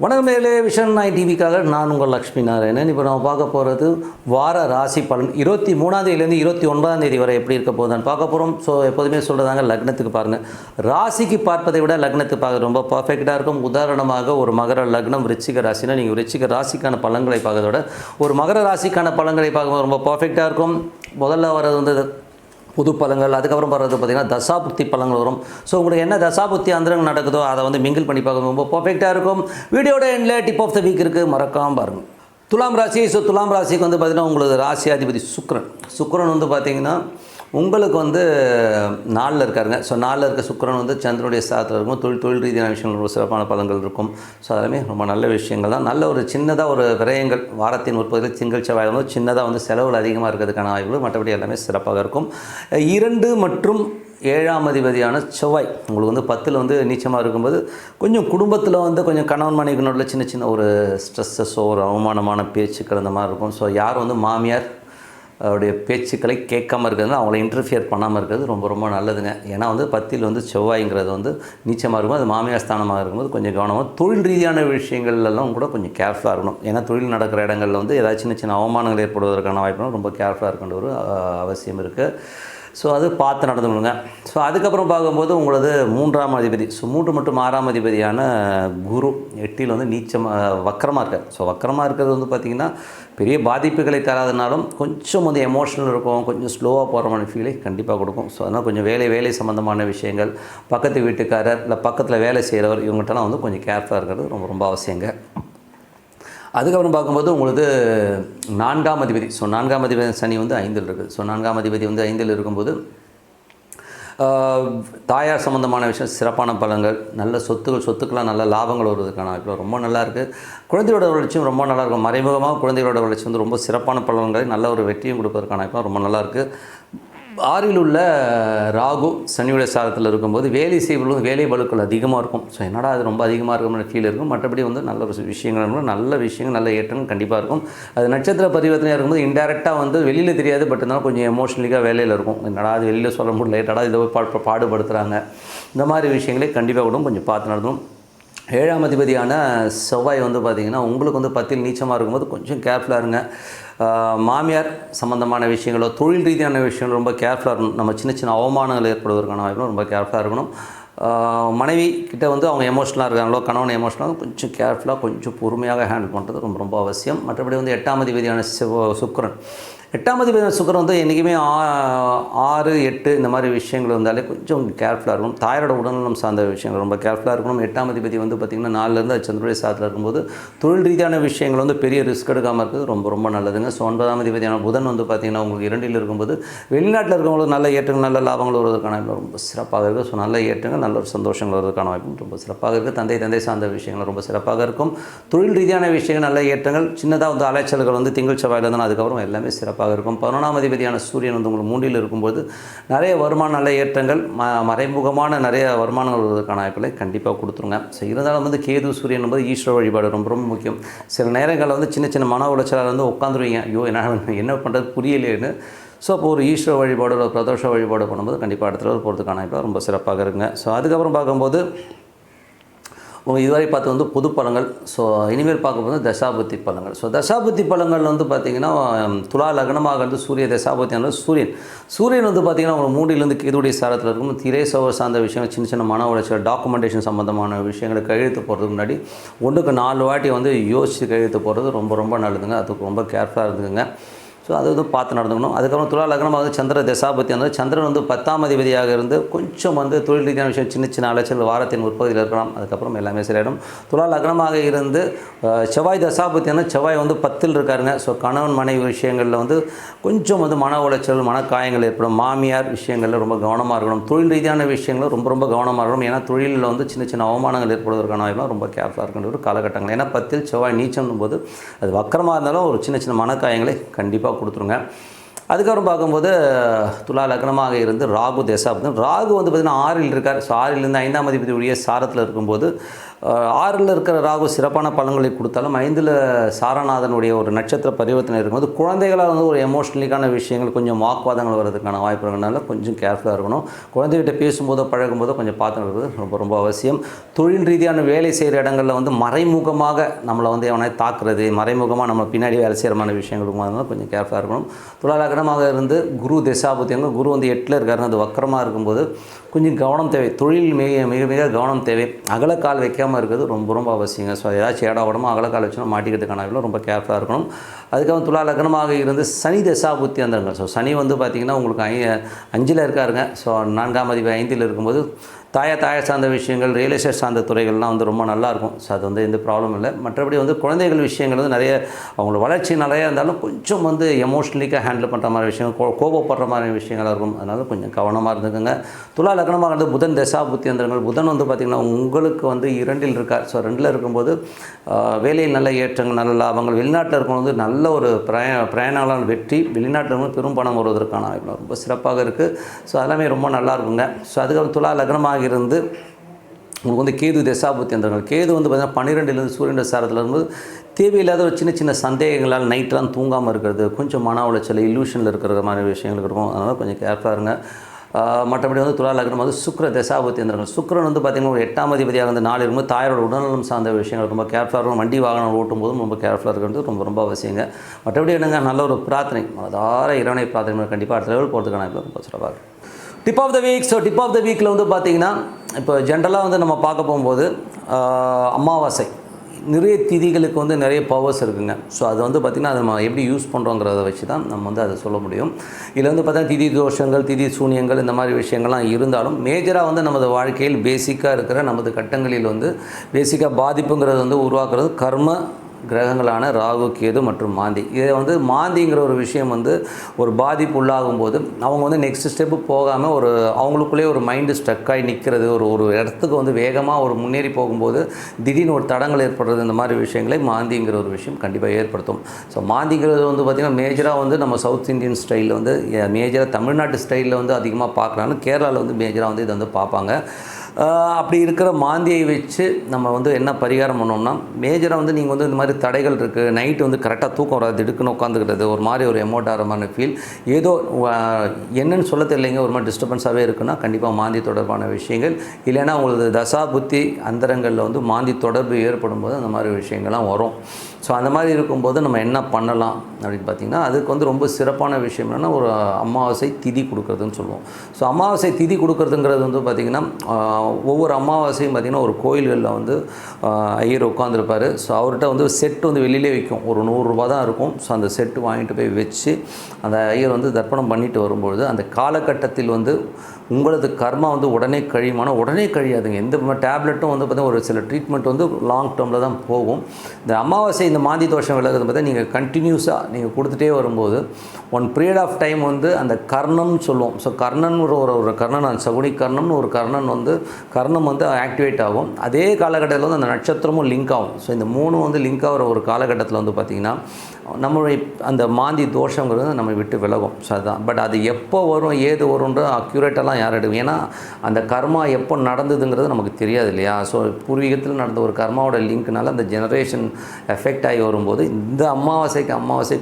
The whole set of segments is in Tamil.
வணக்கம் நேயர்களே, விஷன் 9 டிவிக்காக நான் உங்கள் லக்ஷ்மி நாராயணன். இப்போ நம்ம பார்க்க போகிறது வார ராசி பலன் 23ஆம் தேதியிலேருந்து 29ஆம் தேதி வரை எப்படி இருக்க போகுதுன்னு பார்க்க போகிறோம். ஸோ எப்போதுமே சொல்கிறதாங்க, லக்னத்துக்கு பாருங்கள். ராசிக்கு பார்ப்பதை விட லக்னத்துக்கு பார்க்க ரொம்ப பர்ஃபெக்டாக இருக்கும். உதாரணமாக ஒரு மகர லக்னம் விருச்சிக ராசினா நீங்கள் விருச்சிக ராசிக்கான பலன்களை பார்க்கறத விட ஒரு மகர ராசிக்கான பலன்களை பார்க்கும்போது ரொம்ப பர்ஃபெக்டாக இருக்கும். முதல்ல வர்றது வந்து புது பலங்கள், அதுக்கப்புறம் வர்றது பார்த்திங்கன்னா தசாபுத்தி பலங்கள் வரும். ஸோ உங்களுக்கு என்ன தசாபுத்தி அந்தரங்கள் நடக்குதோ அதை வந்து மிங்கிள் பண்ணி பார்க்க ரொம்ப பர்ஃபெக்டாக இருக்கும். வீடியோட எண்டில் டிப் ஆஃப் த வீக் இருக்குது, மறக்காமல் பாருங்கள். துலாம் ராசி. ஸோ துலாம் ராசிக்கு வந்து பார்த்திங்கன்னா உங்களுக்கு ராசியாதிபதி சுக்கிரன் வந்து பார்த்திங்கன்னா உங்களுக்கு வந்து 4ல் இருக்காருங்க. ஸோ 4ல் இருக்க சுக்கிரன் வந்து சந்திரனுடைய சாதத்தில் இருக்கும். தொழில் ரீதியான விஷயங்கள் ஒரு சிறப்பான பலன்கள் இருக்கும். ஸோ அதெல்லாமே ரொம்ப நல்ல விஷயங்கள் தான். நல்ல ஒரு சின்னதாக ஒரு விரயங்கள் வாரத்தின் உற்பத்தியில் திங்கள் செவ்வாய் வந்து சின்னதாக வந்து செலவுகள் அதிகமாக இருக்கிறதுக்கான வாய்ப்புகள், மற்றபடி எல்லாமே சிறப்பாக இருக்கும். 2 மற்றும் 7ஆம் அதிபதியான செவ்வாய் உங்களுக்கு வந்து 10ல் வந்து நீச்சமாக இருக்கும்போது கொஞ்சம் குடும்பத்தில் வந்து கொஞ்சம் கணவன் மனைவி நடுவில் சின்ன ஒரு ஸ்ட்ரெஸ்ஸஸோ ஒரு அவமானமான பேச்சுக்கள் அந்த மாதிரி இருக்கும். ஸோ யார் வந்து மாமியார் அவருடைய பேச்சுக்களை கேட்காமல் இருக்கிறது, அவங்கள இன்டர்ஃபியர் பண்ணாமல் இருக்கிறது ரொம்ப ரொம்ப நல்லதுங்க. ஏன்னா வந்து 10ல் வந்து செவ்வாய்ங்கிறது வந்து நீச்சமாக இருக்கும்போது அது மாமியார் ஸ்தானமாக இருக்கும்போது கொஞ்சம் கவனமாக தொழில் ரீதியான விஷயங்கள்லாம் கூட கொஞ்சம் கேர்ஃபுல்லாக இருக்கணும். ஏன்னா தொழில் நடக்கிற இடங்களில் வந்து ஏதாச்சும் சின்ன அவமானங்கள் ஏற்படுவதற்கான வாய்ப்புகளும் ரொம்ப கேர்ஃபுல்லாக இருக்கின்ற ஒரு அவசியம் இருக்குது. ஸோ அது பார்த்து நடந்துக்கணுங்க. ஸோ அதுக்கப்புறம் பார்க்கும்போது உங்களது 3ஆம் அதிபதி, ஸோ 3 மற்றும் 6ஆம் அதிபதியான குரு 8ல் வந்து வக்கரமாக இருக்கார். ஸோ வக்கரமாக இருக்கிறது வந்து பார்த்திங்கன்னா பெரிய பாதிப்புகளை தராதனாலும் கொஞ்சம் வந்து எமோஷனல் இருக்கும், கொஞ்சம் ஸ்லோவாக போகிற மாதிரி ஃபீலை கண்டிப்பாக கொடுக்கும். ஸோ அதனால் கொஞ்சம் வேலை சம்மந்தமான விஷயங்கள், பக்கத்து வீட்டுக்காரர் இல்லை பக்கத்தில் வேலை செய்கிறவர் இவங்ககிட்டலாம் வந்து கொஞ்சம் கேர்ஃபுல்லாக இருக்கிறது ரொம்ப ரொம்ப அவசியங்க. அதுக்கப்புறம் பார்க்கும்போது உங்களுக்கு 4ஆம் அதிபதி, ஸோ 4ஆம் அதிபதி சனி வந்து 5ல் இருக்குது. ஸோ 4ஆம் அதிபதி வந்து 5ல் இருக்கும்போது தாயார் சம்மந்தமான விஷயம் சிறப்பான பலன்கள், நல்ல சொத்துக்கெலாம் நல்ல லாபங்கள் வருவதற்கான வாய்ப்பு ரொம்ப நல்லாயிருக்கு. குழந்தையோட வளர்ச்சியும் ரொம்ப நல்லாயிருக்கும். மறைமுகமாக குழந்தைகளோட வளர்ச்சி வந்து ரொம்ப சிறப்பான பலன்களை நல்ல ஒரு வெற்றியும் கொடுப்பதற்கான வாய்ப்பு ரொம்ப நல்லாயிருக்கு. 6ல் உள்ள ராகு சனியுடைய சாதத்தில் இருக்கும்போது வேலை பளுக்கள் அதிகமாக இருக்கும். ஸோ என்னடா அது ரொம்ப அதிகமாக இருக்கும்னு ஃபீல் இருக்கும். மற்றபடி வந்து நல்ல ஒரு விஷயங்கள் நல்ல ஏற்றங்கள் கண்டிப்பாக இருக்கும். அது நட்சத்திர பரிவர்த்தனையாக இருக்கும்போது இன்டெரக்டாக வந்து வெளியில் தெரியாது, பட் இருந்தாலும் கொஞ்சம் எமோஷனலிக்காக வேலையில் இருக்கும். என்னடா அது வெளியில் சொல்ல முடியல, ஏட்டடா இதை பாடுபடுத்துகிறாங்க, இந்த மாதிரி விஷயங்களே கண்டிப்பாக கூட கொஞ்சம் பார்த்து நடத்தணும். 7ஆம் அதிபதியான செவ்வாய் வந்து பார்த்திங்கன்னா உங்களுக்கு வந்து 10ல் நீச்சமாக இருக்கும்போது கொஞ்சம் கேர்ஃபுல்லாக இருங்க. மாமியார் சம்மந்தமான விஷயங்களோ தொழில் ரீதியான விஷயங்கள் ரொம்ப கேர்ஃபுல்லாக இருக்கணும். நம்ம சின்ன அவமானங்கள் ஏற்படுவதற்கான வாய்ப்புகளும் ரொம்ப கேர்ஃபுல்லாக இருக்கணும். மனைவி கிட்ட வந்து அவங்க எமோஷனலாக இருக்காங்களோ, கணவன் எமோஷனலாக கொஞ்சம் கேர்ஃபுல்லாக கொஞ்சம் பொறுமையாக ஹேண்டில் பண்ணுறது ரொம்ப ரொம்ப அவசியம். மற்றபடி வந்து 8ஆம் அதிபதியான சுக்கிரன் 8ஆம் அதிபதியான சுக்கிரன் வந்து என்றைக்குமே 6, 8 இந்த மாதிரி விஷயங்கள் வந்தாலே கொஞ்சம் கேர்ஃபுல்லாக இருக்கணும். தாயாரோட உடல்நலம் சார்ந்த விஷயங்கள் ரொம்ப கேர்ஃபுல்லாக இருக்கணும். 8ஆம் அதிபதி வந்து பார்த்திங்கன்னா 4லேருந்து சந்திரனுடைய சாதத்தில் இருக்கும்போது தொழில் ரீதியான விஷயங்கள் வந்து பெரிய ரிஸ்க் எடுக்காமல் இருக்கிறது ரொம்ப ரொம்ப நல்லதுங்க. ஸோ 9ஆம் அதிபதியான புதன் வந்து பார்த்திங்கன்னா உங்களுக்கு 2ல் இருக்கும்போது வெளிநாட்டில் இருக்கவங்களுக்கு நல்ல ஏற்றங்கள் நல்ல லாபங்கள் வருவதற்கான வாய்ப்பு ரொம்ப சிறப்பாக இருக்குது. ஸோ நல்ல ஏற்றங்கள் நல்ல ஒரு சந்தோஷங்கள் வருவதற்கான வாய்ப்பு ரொம்ப சிறப்பாக இருக்குது. தந்தை சார்ந்த விஷயங்கள் ரொம்ப சிறப்பாக இருக்கும். தொழில் ரீதியான விஷயங்கள் நல்ல ஏற்றங்கள், சின்னதாக வந்து அலைச்சல்கள் வந்து திங்கள் செவ்வாயிலேருந்து அதுக்கப்புறம் எல்லாமே சிறப்பாக இருக்கும். 11ஆம் அதிபதியான சூரியன் வந்து உங்களுக்கு 3ல் இருக்கும்போது நிறைய வருமானம் நல்ல ஏற்றங்கள், மறைமுகமான நிறைய வருமானங்கள் வருவதற்கான வாய்ப்புகளை கண்டிப்பாக கொடுத்துருங்க. ஸோ இருந்தாலும் வந்து கேது சூரியன் போது ஈஸ்வர வழிபாடு ரொம்ப ரொம்ப முக்கியம். சில நேரங்களில் வந்து சின்ன மன உளைச்சலாக வந்து உட்காந்துருவீங்க, ஐயோ என்ன பண்ணுறது புரியலேன்னு. ஸோ அப்போ ஒரு ஈஸ்வர வழிபாடு ஒரு பிரதோஷ வழிபாடு பண்ணும்போது கண்டிப்பாக இடத்துல போகிறதுக்கான வாய்ப்பு ரொம்ப சிறப்பாக இருக்குங்க. ஸோ அதுக்கப்புறம் பார்க்கும்போது இதுவரை பார்த்து வந்து பொது பலன்கள். ஸோ இனிமேல் பார்க்கும்போது தசாபுத்தி பலன்கள். ஸோ தசாபுத்தி பலன்கள் வந்து பார்த்திங்கன்னா துலா லக்னமாக வந்து சூரிய தசாபுத்தியான சூரியன் வந்து பார்த்திங்கன்னா அவங்க 3லேருந்து கேதுடைய சாரத்தில் இருக்கும். திரைசோக சார்ந்த விஷயங்கள் சின்ன மன உளைச்சல், டாக்குமெண்டேஷன் சம்மந்தமான விஷயங்களை கையெழுத்து போடுறதுக்கு முன்னாடி 1க்கு 4 வாட்டி வந்து யோசித்து கையெழுத்து போடுறது ரொம்ப ரொம்ப நல்லதுங்க. அதுக்கு ரொம்ப கேர்ஃபுல்லாக இருக்குதுங்க. ஸோ அது வந்து பார்த்து நடந்துக்கணும். அதுக்கப்புறம் துலா லக்னமாக வந்து சந்திர தசாபத்தி வந்து சந்திரன் வந்து 10ஆம் அதிபதியாக இருந்து கொஞ்சம் வந்து தொழில் ரீதியான விஷயம் சின்ன அலைச்சல் வாரத்தின் உற்பத்தியில் இருக்கலாம். அதுக்கப்புறம் எல்லாமே சரியாயிடும். துலா லக்னமாக இருந்து செவ்வாய் தசாபத்தி வந்து செவ்வாய் வந்து 10ல் இருக்காருங்க. ஸோ கணவன் மனைவி விஷயங்களில் வந்து கொஞ்சம் வந்து மன உளைச்சல் மனக்காயங்கள் ஏற்படும். மாமியார் விஷயங்களில் ரொம்ப கவனமாக இருக்கணும். தொழில் ரீதியான விஷயங்களும் ரொம்ப ரொம்ப கவனமாக இருக்கணும். ஏன்னா தொழிலில் வந்து சின்ன அவமானங்கள் ஏற்படுவதற்கான வாய்ப்புலாம் ரொம்ப கேர்ஃபுல்லாக இருக்கின்ற ஒரு காலகட்டங்கள். ஏன்னா 10ல் செவ்வாய் நீச்சம் போது அது வக்கரமாக இருந்தாலும் ஒரு சின்ன மனக்காயங்களை கண்டிப்பாக கொடுத்துருங்க. அதுக்கப்புறம் பார்க்கும்போது துலா லக்னமாக இருந்து ராகு தசாபுத்தி. ராகு வந்து பார்த்திங்கன்னா 6ல் இருக்கார். ஸோ 6லேருந்து 5ஆம் அதிபதியுடைய சாரத்தில் இருக்கும்போது 6ல் இருக்கிற ராகு சிறப்பான பலன்களை கொடுத்தாலும் 5ல் சாரநாதனுடைய ஒரு நட்சத்திர பரிவர்த்தனை இருக்கும்போது குழந்தைகளால் வந்து ஒரு எமோஷ்னலிக்கான விஷயங்கள் கொஞ்சம் வாக்குவாதங்கள் வர்றதுக்கான வாய்ப்பு இருக்கிறதுனால கொஞ்சம் கேர்ஃபுல்லாக இருக்கணும். குழந்தைகிட்ட பேசும்போதோ பழகும்போதோ கொஞ்சம் பார்த்துக்கிறது ரொம்ப ரொம்ப அவசியம். தொழில் ரீதியான வேலை செய்கிற இடங்களில் வந்து மறைமுகமாக நம்மளை வந்து எவனை தாக்குறது, மறைமுகமாக நம்ம பின்னாடி வேலை செய்கிறமான விஷயங்களுக்கு அதனால கொஞ்சம் கேர்ஃபுல்லாக இருக்கணும். துலா லக்னமாக இருந்து குரு திசாபுத்தியங்க, குரு வந்து 8ல் இருக்காருன்னு அது வக்கரமாக இருக்கும்போது கொஞ்சம் கவனம் தேவை. தொழில் மிக கவனம் தேவை. அகலக்கால் வைக்காமல் இருக்கிறது ரொம்ப ரொம்ப அவசியங்க. ஸோ ஏதாச்சும் இடம் உடம்பு அகலக்கால் வச்சுன்னா மாட்டிக்கிறதுக்கான ரொம்ப கேர்ஃபுல்லாக இருக்கணும். அதுக்கப்புறம் துலா லக்னமாக இருந்து சனி தசாபுத்தி வந்துருங்க. ஸோ சனி வந்து பார்த்திங்கன்னா உங்களுக்கு 5ல் இருக்காருங்க. ஸோ 4ஆம் அதிபதி 5ல் இருக்கும்போது தாயை சார்ந்த விஷயங்கள், ரியல் எஸ்டேட் சார்ந்த துறைகள்லாம் வந்து ரொம்ப நல்லாயிருக்கும். ஸோ அது வந்து எந்த ப்ராப்ளம் இல்லை. மற்றபடி வந்து குழந்தைகள் விஷயங்கள் வந்து நிறைய அவங்களோட வளர்ச்சி நிறையா இருந்தாலும் கொஞ்சம் வந்து எமோஷ்னலிக்காக ஹேண்டில் பண்ணுற மாதிரி விஷயங்கள், கோபப்படுற மாதிரி விஷயங்களாக இருக்கும். அதனால் கொஞ்சம் கவனமாக இருந்துக்குங்க. துலா லக்னமாக வந்து புதன் தசாபுத்தி அந்தரங்கள். புதன் வந்து பார்த்திங்கன்னா உங்களுக்கு வந்து 2ல் இருக்கார். ஸோ 2ல் இருக்கும்போது வேலையில் நல்ல ஏற்றங்கள், நல்ல லாபங்கள், வெளிநாட்டில் இருக்கும்போது நல்ல ஒரு பிரயாணங்களால் வெற்றி, வெளிநாட்டில் இருக்கும்போது பெரும் பணம் வருவதற்கான ரொம்ப சிறப்பாக இருக்குது. ஸோ அதெல்லாமே ரொம்ப நல்லா இருக்குங்க. ஸோ அதுக்கப்புறம் துலா லக்னமாக இருந்து உங்களுக்கு வந்து கேது தசாபுத்தி அந்தரங்கள். கேது வந்து பார்த்திங்கன்னா 12லேருந்து சூரியன் சாரத்தில் இருக்கும்போது தேவையில்லாத ஒரு சின்ன சந்தேகங்களால் நைட்லாம் தூங்காமல் இருக்கிறது, கொஞ்சம் மன உளைச்சல், இல்லூஷனில் இருக்கிற மாதிரி விஷயங்கள் இருக்கும். அதனால் கொஞ்சம் கேர்ஃபுல்லாக இருங்க. மற்றபடி வந்து துலா லக்னம் வந்து சுக்கிர தசாபுத்தி அந்தரங்கள். சுக்கிரன் வந்து பார்த்திங்கன்னா ஒரு 8ஆம் அதிபதியாக வந்து 4 இருக்கும்போது தாயோட உடல்நலம் சார்ந்த விஷயங்கள் ரொம்ப கேர்ஃபுல்லாக இருக்கும். வண்டி வாகனம் ஓட்டும் போதும் ரொம்ப கேர்ஃபுல்லாக இருக்கிறது ரொம்ப ரொம்ப அவசியங்க. மற்றபடி என்னங்க, நல்ல ஒரு பிரார்த்தனை, மனதார இறைவனை பிரார்த்தனை கண்டிப்பாக அடுத்த லெவல் போகிறதுக்கான ரொம்ப சிறப்பாக இருக்கும். Tip of the week. So tip of the வீக்கில் வந்து பார்த்திங்கன்னா இப்போ ஜென்ரலாக வந்து நம்ம பார்க்க போகும்போது அமாவாசை நிறைய திதிகளுக்கு வந்து நிறைய பவர்ஸ் இருக்குங்க. ஸோ அது வந்து பார்த்திங்கன்னா அதை நம்ம எப்படி யூஸ் பண்ணுறோங்கிறத வச்சு தான் நம்ம வந்து அதை சொல்ல முடியும். இதில் வந்து பார்த்தா திதி தோஷங்கள், திதி சூனியங்கள் இந்த மாதிரி விஷயங்கள்லாம் இருந்தாலும் மேஜராக வந்து நமது வாழ்க்கையில் பேசிக்காக இருக்கிற நமது கட்டங்களில் வந்து பேசிக்காக பாதிப்புங்கிறது வந்து உருவாக்குறது கர்ம கிரகங்களான ராகு, கேது மற்றும் மாந்தி. இதை வந்து மாந்திங்கிற ஒரு விஷயம் வந்து ஒரு பாதிப்பு உள்ளாகும் போது அவங்க வந்து நெக்ஸ்ட் ஸ்டெப்பு போகாமல் ஒரு அவங்களுக்குள்ளே ஒரு மைண்டு ஸ்ட்ரக்காகி நிற்கிறது, ஒரு இடத்துக்கு வந்து வேகமாக ஒரு முன்னேறி போகும்போது திடீர்னு ஒரு தடங்கள் ஏற்படுறது, இந்த மாதிரி விஷயங்களை மாந்திங்கிற ஒரு விஷயம் கண்டிப்பாக ஏற்படுத்தும். ஸோ மாந்திங்கிறது வந்து பார்த்திங்கன்னா மேஜராக வந்து நம்ம சவுத் இந்தியன் ஸ்டைலில் வந்து மேஜராக தமிழ்நாட்டு ஸ்டைலில் வந்து அதிகமாக பார்க்குறாங்க. கேரளாவில் வந்து மேஜராக வந்து இதை வந்து பார்ப்பாங்க. அப்படி இருக்கிற மாந்தியை வச்சு நம்ம வந்து என்ன பரிகாரம் பண்ணோம்னா, மேஜராக வந்து நீங்கள் வந்து இந்த மாதிரி தடைகள் இருக்குது, நைட்டு வந்து கரெக்டாக தூக்கம் வராது, திடுக்குன்னு உட்காந்துக்கிறது, ஒரு மாதிரி ஒரு எமோட் ஆகிற மாதிரி ஃபீல், ஏதோ என்னென்னு சொல்ல தெரியலைங்க, ஒரு மாதிரி டிஸ்டர்பன்ஸாகவே இருக்குன்னா கண்டிப்பாக மாந்தி தொடர்பான விஷயங்கள், இல்லைன்னா உங்களுக்கு தசா புத்தி அந்தரங்களில் வந்து மாந்தி தொடர்பு ஏற்படும் போது அந்த மாதிரி விஷயங்கள்லாம் வரும். ஸோ அந்த மாதிரி இருக்கும்போது நம்ம என்ன பண்ணலாம் அப்படின்னு பார்த்திங்கன்னா, அதுக்கு வந்து ரொம்ப சிறப்பான விஷயம் என்னென்னா ஒரு அமாவாசை திதி கொடுக்குறதுன்னு சொல்லுவோம். ஸோ அமாவாசை திதி கொடுக்குறதுங்கிறது வந்து பார்த்திங்கன்னா ஒவ்வொரு அமாவாசையும் பார்த்திங்கன்னா ஒரு கோயில்களில் வந்து ஐயர் உட்காந்துருப்பார். ஸோ அவர்கிட்ட வந்து செட்டு வந்து வெளியிலே விற்கும், ஒரு 100 ரூபா தான் இருக்கும். ஸோ அந்த செட்டு வாங்கிட்டு போய் வச்சு அந்த ஐயர் வந்து தர்ப்பணம் பண்ணிட்டு வரும்பொழுது அந்த காலகட்டத்தில் வந்து உங்களது கர்மா வந்து உடனே கழியுமானா உடனே கழியாதுங்க. எந்த டேப்லெட்டும் வந்து பார்த்தீங்கன்னா ஒரு சில ட்ரீட்மெண்ட் வந்து லாங் டேர்மில் தான் போகும். இந்த அமாவாசை இந்த மாந்தி தோஷம் விலகிறது பார்த்தா நீங்கள் கண்டினியூஸாக நீங்கள் கொடுத்துட்டே வரும்போது ஒன் பீரியட் ஆஃப் டைம் வந்து அந்த கர்ணம்னு சொல்லுவோம். ஸோ கர்ணன் ஒரு கர்ணன், சகுனி கர்ணம்னு ஒரு கர்ணன் வந்து கர்ணம் வந்து ஆக்டிவேட் ஆகும். அதே காலகட்டத்தில் வந்து அந்த நட்சத்திரமும் லிங்க் ஆகும். ஸோ இந்த 3 வந்து லிங்க் ஆகிற ஒரு காலகட்டத்தில் வந்து பார்த்திங்கன்னா நம்மளுடைய அந்த மாந்தி தோஷங்கிறது நம்ம விட்டு விலகும். ஸோ அதுதான். பட் அது எப்போ வரும், ஏது வரும்ன்ற அக்யூரேட்டெல்லாம் யார் எடுக்கும்? ஏன்னா அந்த கர்மா எப்போ நடந்ததுங்கிறது நமக்கு தெரியாது இல்லையா? ஸோ பூர்வீகத்தில் நடந்த ஒரு கர்மாவோட லிங்க்னால அந்த ஜெனரேஷன் எஃபெக்ட் ஆகி வரும்போது இந்த அமாவாசை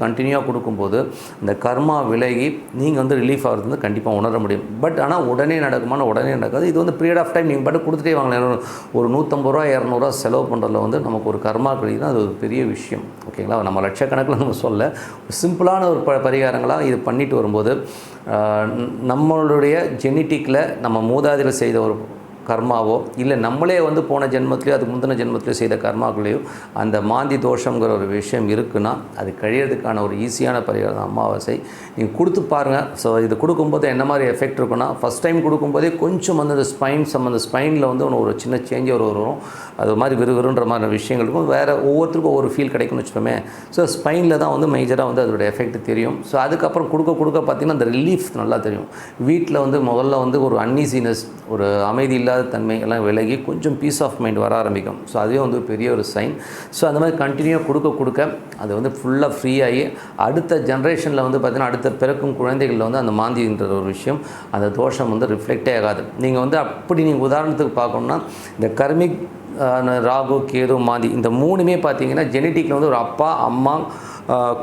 கண்டினியூவாக கொடுக்கும்போது இந்த கர்மா விலகி நீங்கள் வந்து ரிலீஃப் ஆகிறது வந்து கண்டிப்பாக உணர முடியும். பட் ஆனால் உடனே நடக்குமான உடனே நடக்காது. இது வந்து பீரியட் ஆஃப் டைம் நீங்கள் பாட்டு கொடுத்துட்டே வாங்கலாம். ஒரு 150 ரூபா 200 ரூபா செலவு பண்ணுறதுல வந்து நமக்கு ஒரு கர்மா கழிவுனா அது ஒரு பெரிய விஷயம். ஓகேங்களா? நம்ம லட்சக்கணக்கில் நம்ம சொல்ல சிம்பிளான ஒரு பரிகாரங்களாக இது பண்ணிட்டு வரும்போது நம்மளுடைய ஜெனட்டிக்கில் நம்ம மூதாதையர் செய்த ஒரு கர்மாவோ இல்லை நம்மளே வந்து போன ஜென்மத்திலையோ அதுக்கு முந்தின ஜென்மத்திலையோ செய்த கர்மாக்களையோ அந்த மாந்தி தோஷங்கிற ஒரு விஷயம் இருக்குன்னா அது கழியறதுக்கான ஒரு ஈஸியான பரிகாரம் தான் அமாவாசை. நீங்கள் கொடுத்து பாருங்கள். ஸோ இது கொடுக்கும்போது என்ன மாதிரி எஃபெக்ட் இருக்குன்னா, ஃபஸ்ட் டைம் கொடுக்கும்போதே கொஞ்சம் வந்து அந்த ஸ்பைனில் வந்து ஒரு சின்ன சேஞ்ச் வரும். அது மாதிரி விறுவிறுன்ற மாதிரி விஷயங்களுக்கும் வேறு ஒவ்வொருத்தருக்கும் ஒவ்வொரு ஃபீல் கிடைக்கும்னு வச்சுக்கோமே. ஸோ ஸ்பைனில் தான் வந்து மேஜராக வந்து அதோட எஃபெக்ட் தெரியும். ஸோ அதுக்கப்புறம் கொடுக்க பார்த்திங்கன்னா அந்த ரிலீஃப் நல்லா தெரியும். வீட்டில் வந்து முதல்ல வந்து ஒரு அன்ஈசினஸ், ஒரு அமைதி இல்லாத தன்மை எல்லாம் விலகி கொஞ்சம் பீஸ் ஆஃப் மைண்ட் வர ஆரம்பிக்கும். ஸோ அதுவே வந்து பெரிய ஒரு சைன். ஸோ அந்த மாதிரி கண்டினியூவாக கொடுக்க அது வந்து ஃபுல்லாக ஃப்ரீ ஆகி அடுத்த ஜென்ரேஷனில் வந்து பார்த்திங்கன்னா அடுத்த பிறக்கும் குழந்தைகளில் வந்து அந்த மாந்தின்ற ஒரு விஷயம், அந்த தோஷம் வந்து ரிஃப்ளெக்டே ஆகாது. நீங்கள் வந்து அப்படி நீங்கள் உதாரணத்துக்கு பார்க்கணுன்னா இந்த கர்மிக் ராகு கேது மாந்தி இந்த மூணுமே பார்த்தீங்கன்னா ஜெனட்டிக்கில் வந்து ஒரு அப்பா அம்மா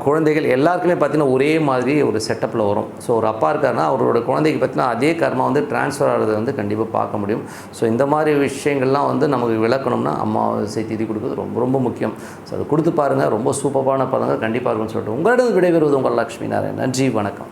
குழந்தைகள் எல்லாருக்குமே பார்த்திங்கன்னா ஒரே மாதிரி ஒரு செட்டப்பில் வரும். ஸோ ஒரு அப்பா இருக்காருன்னா அவரோட குழந்தைக்கு பார்த்திங்கன்னா அதே கர்மா வந்து ட்ரான்ஸ்ஃபர் ஆகிறது வந்து கண்டிப்பாக பார்க்க முடியும். ஸோ இந்த மாதிரி விஷயங்கள்லாம் வந்து நமக்கு விளக்கணும்னா அமாவாசை திதி கொடுக்குறது ரொம்ப ரொம்ப முக்கியம். ஸோ அதை கொடுத்து பாருங்கள், ரொம்ப சூப்பரான பலன்கள் கண்டிப்பாக இருக்கும்னு சொல்லிட்டு உங்களிடம் விடைபெறுவது உங்கள் லக்ஷ்மி நாராயணன். நன்றி, வணக்கம்.